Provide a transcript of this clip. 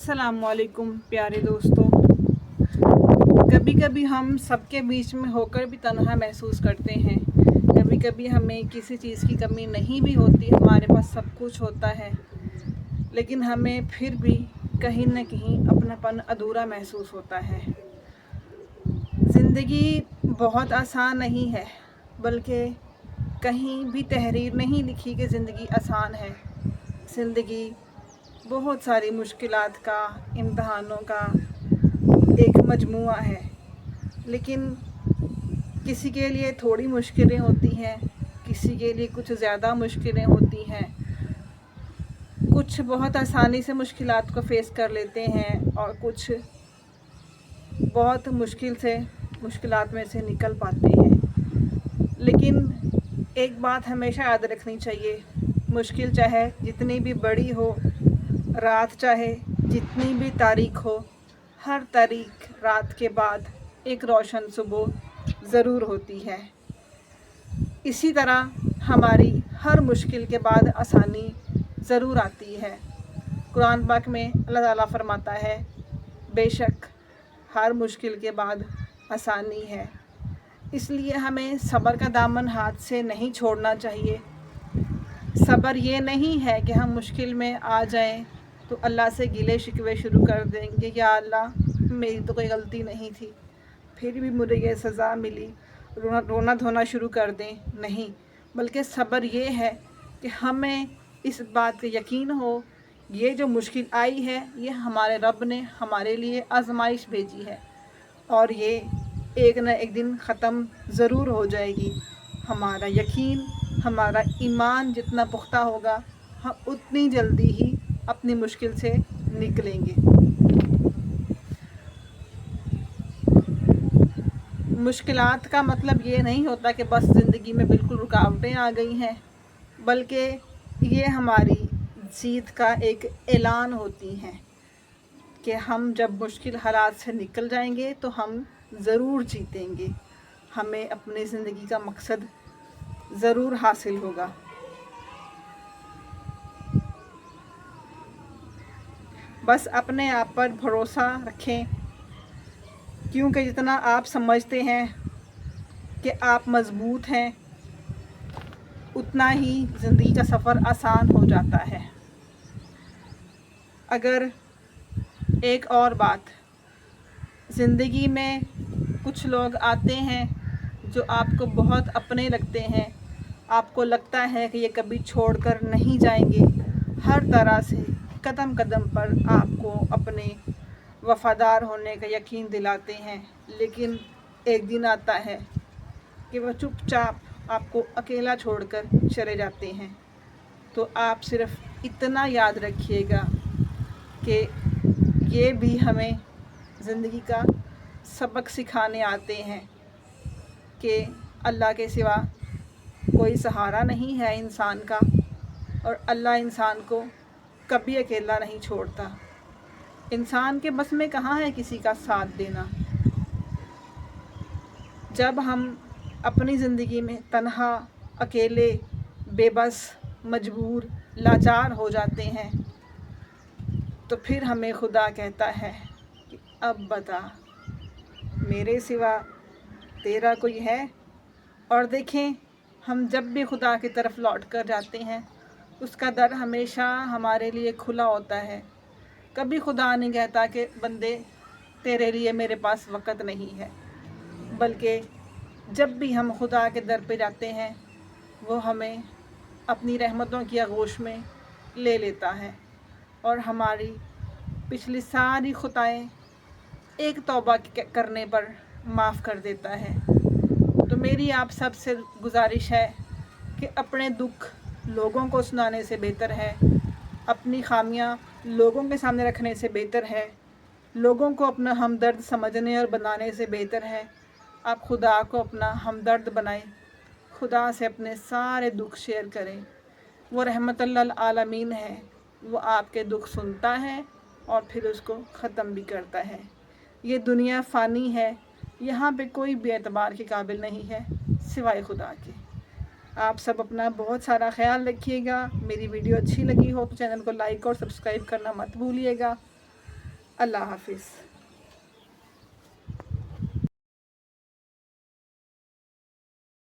अस्सलाम वालेकुम प्यारे दोस्तों। कभी कभी हम सबके बीच में होकर भी तन्हा महसूस करते हैं। कभी कभी हमें किसी चीज़ की कमी नहीं भी होती, हमारे पास सब कुछ होता है, लेकिन हमें फिर भी कहीं न कहीं अपनापन अधूरा महसूस होता है। ज़िंदगी बहुत आसान नहीं है, बल्कि कहीं भी तहरीर नहीं लिखी कि ज़िंदगी आसान है। ज़िंदगी बहुत सारी मुश्किलात का, इम्तहानों का एक मजमुआ है। लेकिन किसी के लिए थोड़ी मुश्किलें होती हैं, किसी के लिए कुछ ज़्यादा मुश्किलें होती हैं। कुछ बहुत आसानी से मुश्किलात को फ़ेस कर लेते हैं और कुछ बहुत मुश्किल से मुश्किलात में से निकल पाते हैं। लेकिन एक बात हमेशा याद रखनी चाहिए, मुश्किल चाहे जितनी भी बड़ी हो, रात चाहे जितनी भी तारीख हो, हर तारीख रात के बाद एक रोशन सुबह ज़रूर होती है। इसी तरह हमारी हर मुश्किल के बाद आसानी ज़रूर आती है। कुरान पाक में अल्लाह ताला फरमाता है, बेशक हर मुश्किल के बाद आसानी है। इसलिए हमें सब्र का दामन हाथ से नहीं छोड़ना चाहिए। सब्र ये नहीं है कि हम मुश्किल में आ जाएं तो अल्लाह से गिले शिकवे शुरू कर देंगे, या अल्लाह मेरी तो कोई गलती नहीं थी, फिर भी मुझे ये सज़ा मिली, रोना धोना शुरू कर दें। नहीं, बल्कि सब्र ये है कि हमें इस बात का यकीन हो, ये जो मुश्किल आई है ये हमारे रब ने हमारे लिए आजमाइश भेजी है और ये एक न एक दिन ख़त्म ज़रूर हो जाएगी। हमारा यकीन, हमारा ईमान जितना पुख्ता होगा, हम उतनी जल्दी ही अपनी मुश्किल से निकलेंगे। मुश्किलात का मतलब ये नहीं होता कि बस ज़िंदगी में बिल्कुल रुकावटें आ गई हैं, बल्कि ये हमारी जीत का एक ऐलान होती हैं कि हम जब मुश्किल हालात से निकल जाएंगे तो हम ज़रूर जीतेंगे, हमें अपनी ज़िंदगी का मकसद ज़रूर हासिल होगा। बस अपने आप पर भरोसा रखें, क्योंकि जितना आप समझते हैं कि आप मज़बूत हैं, उतना ही ज़िंदगी का सफ़र आसान हो जाता है। अगर एक और बात, ज़िंदगी में कुछ लोग आते हैं जो आपको बहुत अपने लगते हैं, आपको लगता है कि ये कभी छोड़कर नहीं जाएंगे, हर तरह से कदम कदम पर आपको अपने वफ़ादार होने का यकीन दिलाते हैं, लेकिन एक दिन आता है कि वह चुपचाप आपको अकेला छोड़कर चले जाते हैं। तो आप सिर्फ़ इतना याद रखिएगा कि ये भी हमें ज़िंदगी का सबक सिखाने आते हैं कि अल्लाह के सिवा कोई सहारा नहीं है इंसान का, और अल्लाह इंसान को कभी अकेला नहीं छोड़ता। इंसान के बस में कहाँ है किसी का साथ देना। जब हम अपनी ज़िंदगी में तन्हा, अकेले, बेबस, मजबूर, लाचार हो जाते हैं, तो फिर हमें खुदा कहता है कि अब बता, मेरे सिवा तेरा कोई है। और देखें, हम जब भी खुदा की तरफ लौट कर जाते हैं, उसका दर हमेशा हमारे लिए खुला होता है। कभी खुदा नहीं कहता कि बंदे तेरे लिए मेरे पास वक़्त नहीं है, बल्कि जब भी हम खुदा के दर पे जाते हैं, वो हमें अपनी रहमतों की आगोश में ले लेता है और हमारी पिछली सारी खुताएं एक तौबा करने पर माफ़ कर देता है। तो मेरी आप सब से गुजारिश है कि अपने दुख लोगों को सुनाने से बेहतर है, अपनी खामियां लोगों के सामने रखने से बेहतर है, लोगों को अपना हमदर्द समझने और बनाने से बेहतर है आप खुदा को अपना हमदर्द बनाएं, खुदा से अपने सारे दुख शेयर करें। वो रहमतुल्लिल आलमीन है, वो आपके दुख सुनता है और फिर उसको ख़त्म भी करता है। ये दुनिया फ़ानी है, यहाँ पे कोई भी एतबार के काबिल नहीं है सिवाय खुदा के। आप सब अपना बहुत सारा ख्याल रखिएगा। मेरी वीडियो अच्छी लगी हो तो चैनल को लाइक और सब्सक्राइब करना मत भूलिएगा। اللہ حافظ.